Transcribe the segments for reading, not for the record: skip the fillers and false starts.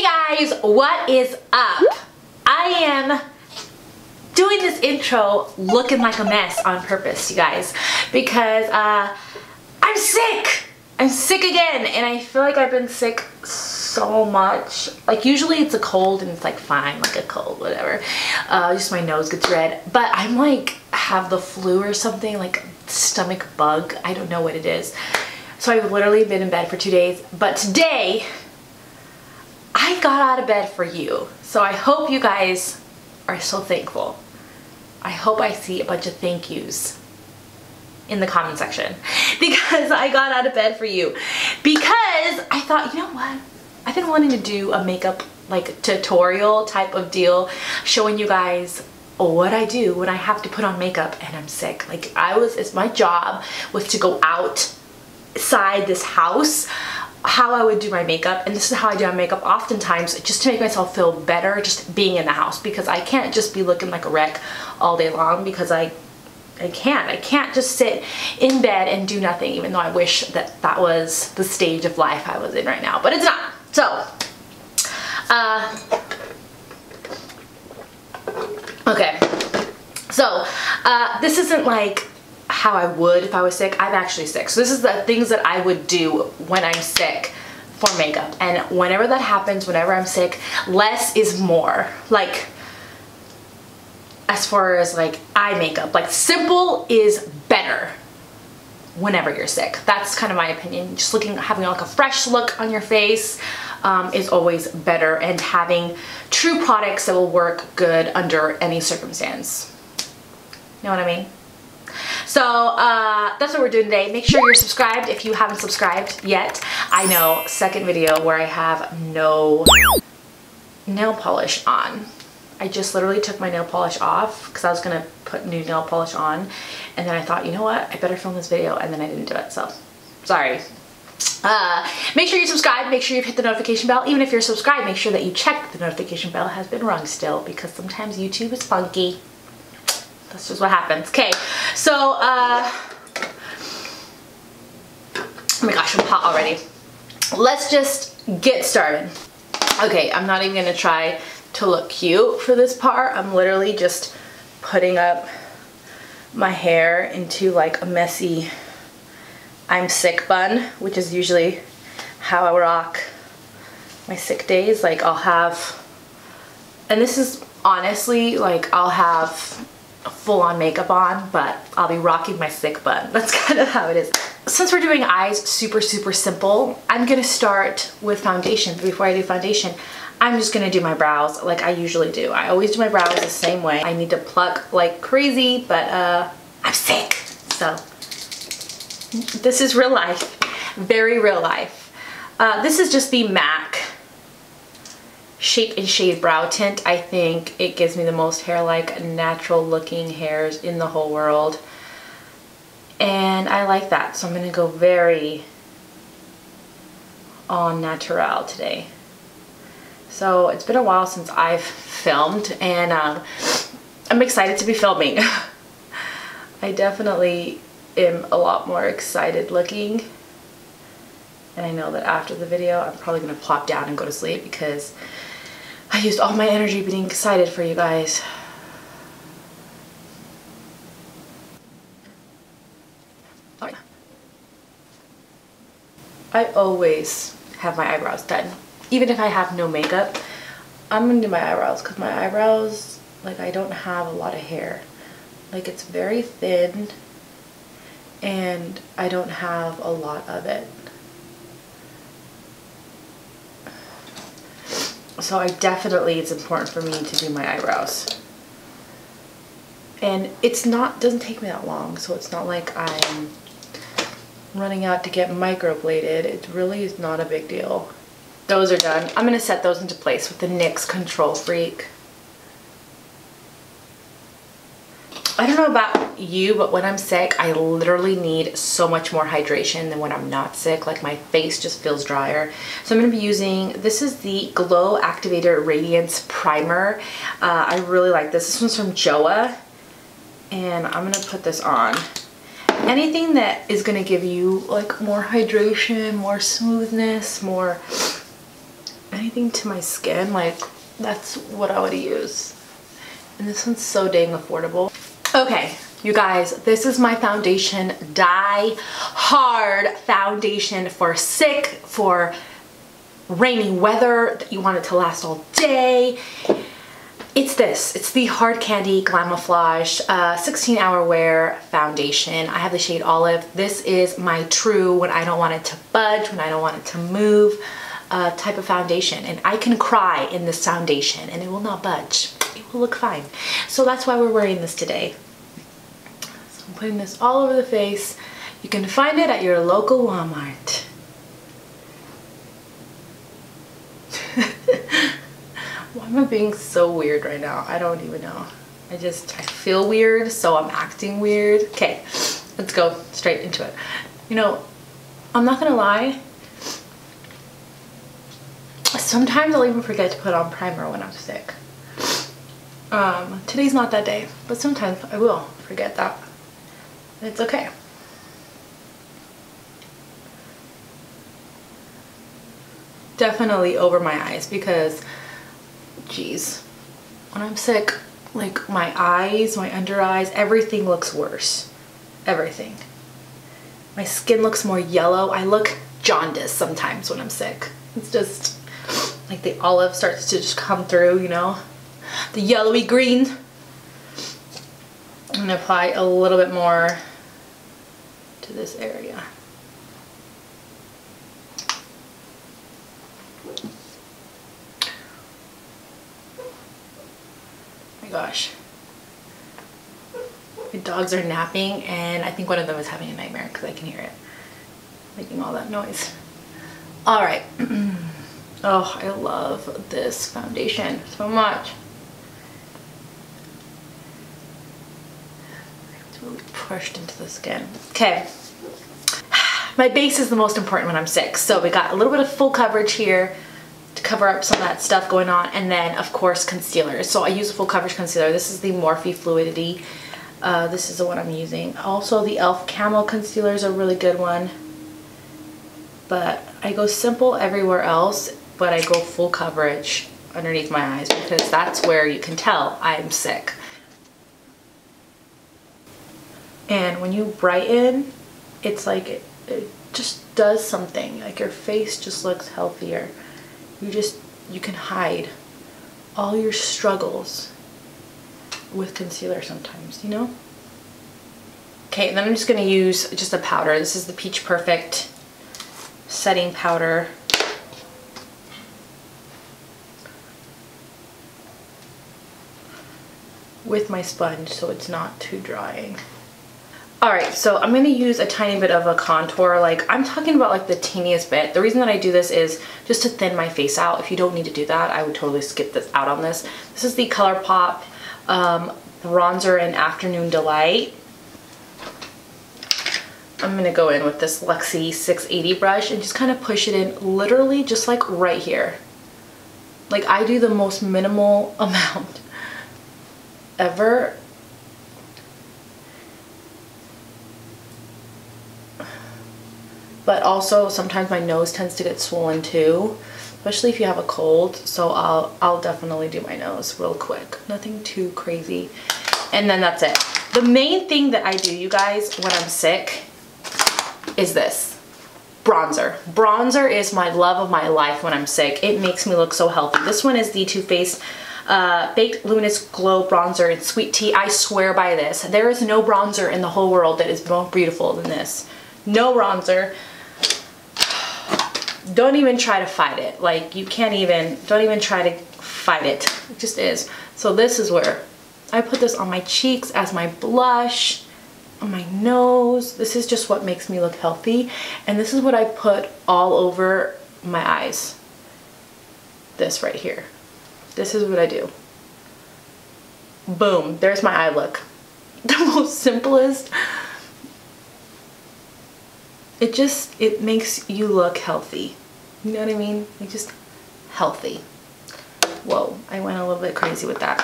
Hey guys, what is up? I am doing this intro looking like a mess on purpose, you guys, because I'm sick. I'm sick again, and I feel like I've been sick so much. Like usually it's a cold and it's like fine, like a cold, whatever. Just my nose gets red, but I'm like have the flu or something, like stomach bug. I don't know what it is. So I've literally been in bed for 2 days, but today I got out of bed for you. So I hope you guys are so thankful. I hope I see a bunch of thank yous in the comment section because I got out of bed for you, because I thought, you know what, I've been wanting to do a makeup like tutorial type of deal showing you guys what I do when I have to put on makeup and I'm sick. Like it's my job was to go outside this house, how I would do my makeup, and this is how I do my makeup oftentimes, just to make myself feel better just being in the house, because I can't just be looking like a wreck all day long, because I can't just sit in bed and do nothing, even though I wish that that was the stage of life I was in right now, but it's not. So okay, so this isn't like how I would if I was sick. I'm actually sick, so this is the things that I would do when I'm sick for makeup. And whenever that happens, whenever I'm sick, less is more. Like as far as like eye makeup, like simple is better whenever you're sick. That's kind of my opinion. Just having like a fresh look on your face is always better, and having true products that will work good under any circumstance. You know what I mean? So that's what we're doing today. Make sure you're subscribed if you haven't subscribed yet. I know, second video where I have no nail polish on. I just literally took my nail polish off because I was gonna put new nail polish on, and then I thought, you know what, I better film this video, and then I didn't do it, so sorry. Make sure you subscribe, make sure you've hit the notification bell. Even if you're subscribed, make sure that you check that the notification bell has been rung still, because sometimes YouTube is funky. That's just what happens. Okay, so oh my gosh, I'm hot already. Let's just get started. Okay, I'm not even gonna try to look cute for this part. I'm literally just putting up my hair into like a messy I'm sick bun, which is usually how I rock my sick days. Like I'll have, and this is honestly like I'll have full-on makeup on, but I'll be rocking my sick bun. That's kind of how it is. Since we're doing eyes super simple, I'm gonna start with foundation. But before I do foundation, I'm just gonna do my brows like I usually do. I always do my brows the same way. I need to pluck like crazy, but I'm sick. So this is real life, very real life. This is just the MAC Shape and Shade Brow Tint. I think it gives me the most hair-like, natural looking hairs in the whole world, and I like that, so I'm gonna go very en natural today. So it's been a while since I've filmed, and I'm excited to be filming. I definitely am a lot more excited looking, and I know that after the video I'm probably gonna plop down and go to sleep because I used all my energy being excited for you guys. Alright. I always have my eyebrows done. Even if I have no makeup, I'm gonna do my eyebrows, because my eyebrows, like I don't have a lot of hair. Like it's very thin and I don't have a lot of it. So it's important for me to do my eyebrows. And doesn't take me that long, so it's not like I'm running out to get microbladed. It really is not a big deal. Those are done. I'm gonna set those into place with the NYX Control Freak. I don't know about you, but when I'm sick, I literally need so much more hydration than when I'm not sick. Like my face just feels drier. So I'm going to be using, this is the Glow Activator Radiance Primer. I really like this. This one's from Joa. And I'm going to put this on. Anything that is going to give you like more hydration, more smoothness, more anything to my skin, like that's what I would use. And this one's so dang affordable. Okay, you guys, this is my foundation, Die Hard foundation for sick, for rainy weather, that you want it to last all day. It's this. It's the Hard Candy Glamouflage 16-hour wear foundation. I have the shade Olive. This is my true when I don't want it to budge, when I don't want it to move type of foundation. And I can cry in this foundation and it will not budge. It will look fine. So that's why we're wearing this today. So I'm putting this all over the face. You can find it at your local Walmart. Why am I being so weird right now? I don't even know. I feel weird, so I'm acting weird. Okay, let's go straight into it. You know, I'm not gonna lie. Sometimes I'll even forget to put on primer when I'm sick. Today's not that day, but sometimes I will forget that. It's okay. Definitely over my eyes because, geez, when I'm sick, like my eyes, my under eyes, everything looks worse. Everything. My skin looks more yellow. I look jaundiced sometimes when I'm sick. It's just like the olive starts to just come through, you know, the yellowy green. I'm gonna apply a little bit more to this area. My gosh, my dogs are napping and I think one of them is having a nightmare because I can hear it making all that noise. All right. Oh, I love this foundation so much. It's really pushed into the skin. Okay. My base is the most important when I'm sick. So we got a little bit of full coverage here to cover up some of that stuff going on, and then of course concealer. So I use a full coverage concealer. This is the Morphe Fluidity. This is the one I'm using. Also the e.l.f. Camo concealer is a really good one, but I go simple everywhere else, but I go full coverage underneath my eyes because that's where you can tell I'm sick. And when you brighten, it's like it just does something. Like your face just looks healthier. You can hide all your struggles with concealer sometimes, you know? Okay, and then I'm just gonna use just a powder. This is the Peach Perfect setting powder. With my sponge so it's not too drying. Alright, so I'm going to use a tiny bit of a contour. Like, I'm talking about like the teeniest bit. The reason that I do this is just to thin my face out. If you don't need to do that, I would totally skip this out on this. This is the ColourPop Bronzer in Afternoon Delight. I'm going to go in with this Luxie 680 brush and just kind of push it in literally just like right here. Like, I do the most minimal amount ever. But also sometimes my nose tends to get swollen too, especially if you have a cold. So I'll definitely do my nose real quick. Nothing too crazy. And then that's it. The main thing that I do, you guys, when I'm sick is this. Bronzer. Bronzer is my love of my life when I'm sick. It makes me look so healthy. This one is the Too Faced Baked Luminous Glow Bronzer in Sweet Tea. I swear by this. There is no bronzer in the whole world that is more beautiful than this. No bronzer. Don't even try to fight it. Like, you can't even, don't even try to fight it. It just is. So this is where I put this on my cheeks as my blush, on my nose. This is just what makes me look healthy. And this is what I put all over my eyes. This right here. This is what I do. Boom, there's my eye look. The most simplest. It makes you look healthy. You know what I mean? Like, just healthy. Whoa, I went a little bit crazy with that.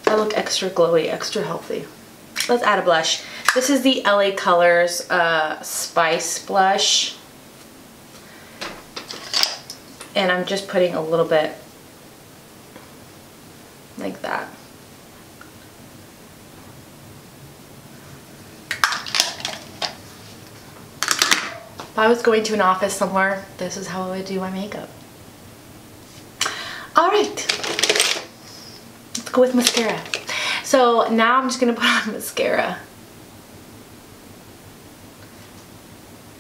I look extra glowy, extra healthy. Let's add a blush. This is the LA Colors Spice Blush. And I'm just putting a little bit like that. If I was going to an office somewhere, this is how I would do my makeup. Alright, let's go with mascara. So now I'm just gonna put on mascara.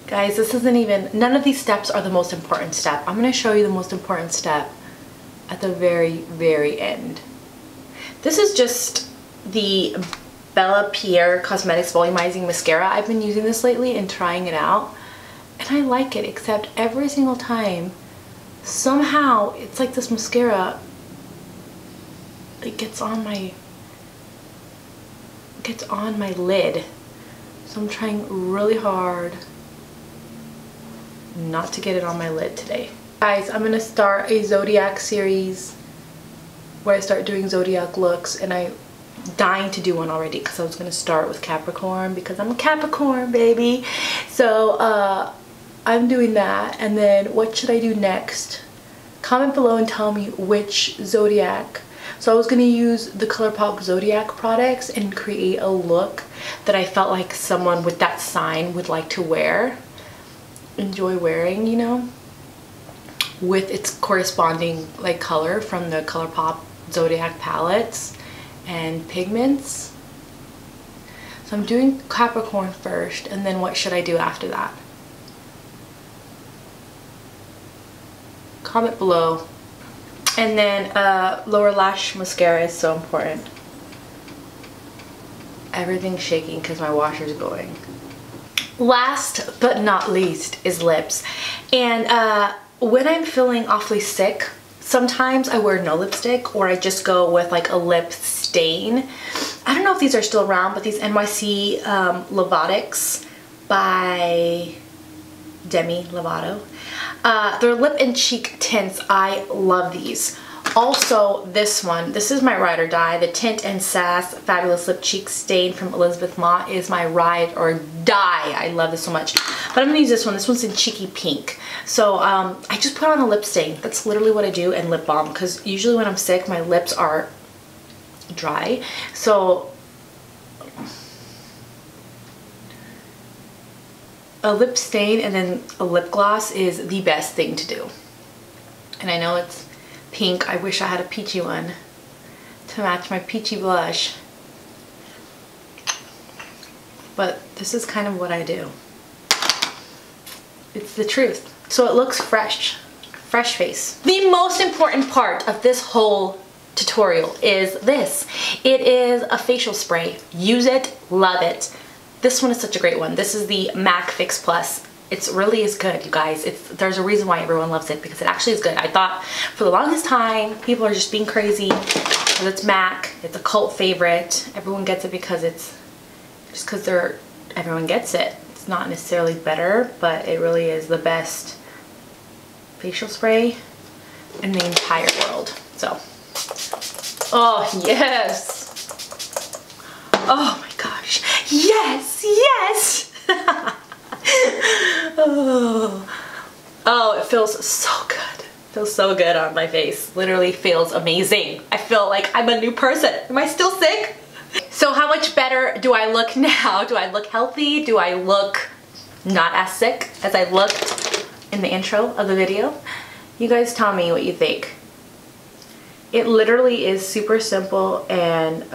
Guys, this isn't even, none of these steps are the most important step. I'm gonna show you the most important step at the very, very end. This is just the Bella Pierre Cosmetics Volumizing Mascara. I've been using this lately and trying it out. And I like it, except every single time, somehow, it's like this mascara, it gets on my lid. So I'm trying really hard not to get it on my lid today. Guys, I'm gonna start a Zodiac series where I start doing Zodiac looks, and I'm dying to do one already because I was gonna start with Capricorn because I'm a Capricorn, baby. So I'm doing that, and then what should I do next? Comment below and tell me which Zodiac. So I was gonna use the ColourPop Zodiac products and create a look that I felt like someone with that sign would like to wear, enjoy wearing, you know, with its corresponding like color from the ColourPop Zodiac palettes and pigments. So I'm doing Capricorn first, and then what should I do after that? Comment below. And then lower lash mascara is so important. Everything's shaking because my washer's going. Last but not least is lips. And when I'm feeling awfully sick, sometimes I wear no lipstick, or I just go with like a lip stain. I don't know if these are still around, but these NYC Lovatics by Demi Lovato. They're lip and cheek tints. I love these. Also, this one, this is my ride or die. The Tint and Sass Fabulous Lip Cheek Stain from Elizabeth Mott is my ride or die. I love this so much. But I'm gonna use this one. This one's in cheeky pink. So I just put on a lip stain. That's literally what I do, and lip balm, because usually when I'm sick, my lips are dry. So a lip stain and then a lip gloss is the best thing to do. And I know it's pink. I wish I had a peachy one to match my peachy blush. But this is kind of what I do. It's the truth. So it looks fresh. Fresh face. The most important part of this whole tutorial is this. It is a facial spray. Use it, love it. This one is such a great one. This is the MAC Fix Plus. It really is good, you guys. There's a reason why everyone loves it, because it actually is good. I thought for the longest time people are just being crazy because it's MAC. It's a cult favorite. Everyone gets it because it's just because everyone gets it. It's not necessarily better, but it really is the best facial spray in the entire world. So, oh yes. Oh my gosh. Yes, yes. Oh, it feels so good. It feels so good on my face. Literally feels amazing. I feel like I'm a new person. Am I still sick? So how much better do I look now? Do I look healthy? Do I look not as sick as I looked in the intro of the video? You guys tell me what you think. It literally is super simple and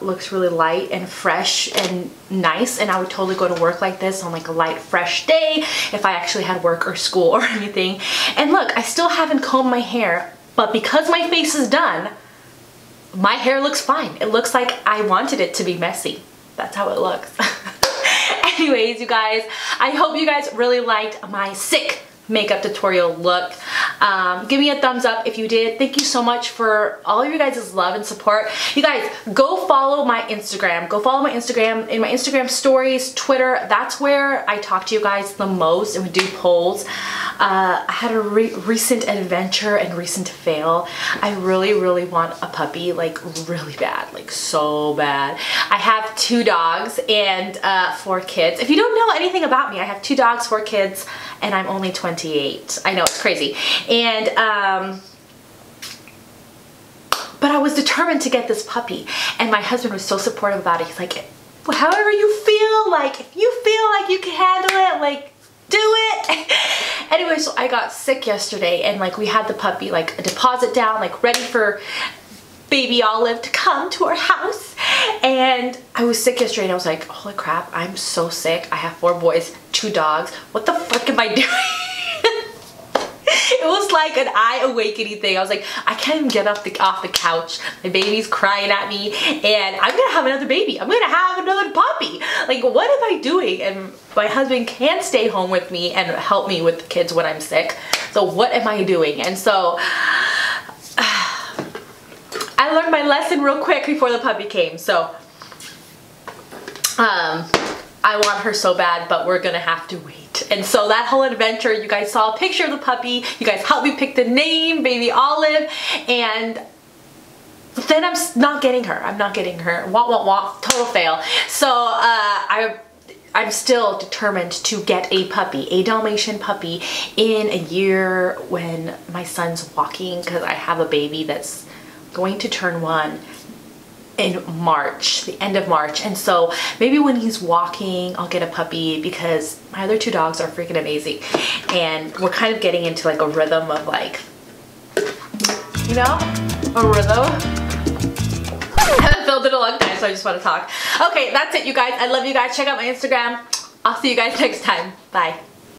looks really light and fresh and nice, and I would totally go to work like this on like a light fresh day if I actually had work or school or anything. And look, I still haven't combed my hair, but because my face is done, my hair looks fine. It looks like I wanted it to be messy. That's how it looks. Anyways, you guys, I hope you guys really liked my sick makeup tutorial look. Give me a thumbs up if you did. Thank you so much for all of your guys' love and support. You guys, go follow my Instagram. Go follow my Instagram. In my Instagram stories, Twitter, that's where I talk to you guys the most and we do polls. I had a recent adventure and recent fail. I really want a puppy, like really bad, like so bad. I have 2 dogs and 4 kids. If you don't know anything about me, I have 2 dogs, 4 kids, and I'm only 28. I know, it's crazy. And but I was determined to get this puppy, and my husband was so supportive about it. He's like, however you feel, like if you feel like you can handle it, like do it. Anyway, so I got sick yesterday, and like we had the puppy, like a deposit down, like ready for baby Olive to come to our house. And I was sick yesterday, and I was like, holy crap, I'm so sick. I have 4 boys, 2 dogs. What the fuck am I doing? It was like an eye-awakening thing. I was like, I can't even get off the couch. My baby's crying at me, and I'm gonna have another baby. I'm gonna have another puppy. Like, what am I doing? And my husband can't stay home with me and help me with the kids when I'm sick. So what am I doing? And so I learned my lesson real quick before the puppy came. So I want her so bad, but we're gonna have to wait. And so that whole adventure, you guys saw a picture of the puppy, you guys helped me pick the name, baby Olive, and then I'm not getting her. I'm not getting her. Wah, total fail. So I'm still determined to get a puppy, a Dalmatian puppy, in a year when my son's walking, because I have a baby that's going to turn 1 in March, the end of March. And so maybe when he's walking, I'll get a puppy, because my other 2 dogs are freaking amazing. And we're kind of getting into like a rhythm of like, you know, a rhythm. I haven't filmed in a long time, so I just want to talk. Okay, that's it, you guys. I love you guys. Check out my Instagram. I'll see you guys next time. Bye.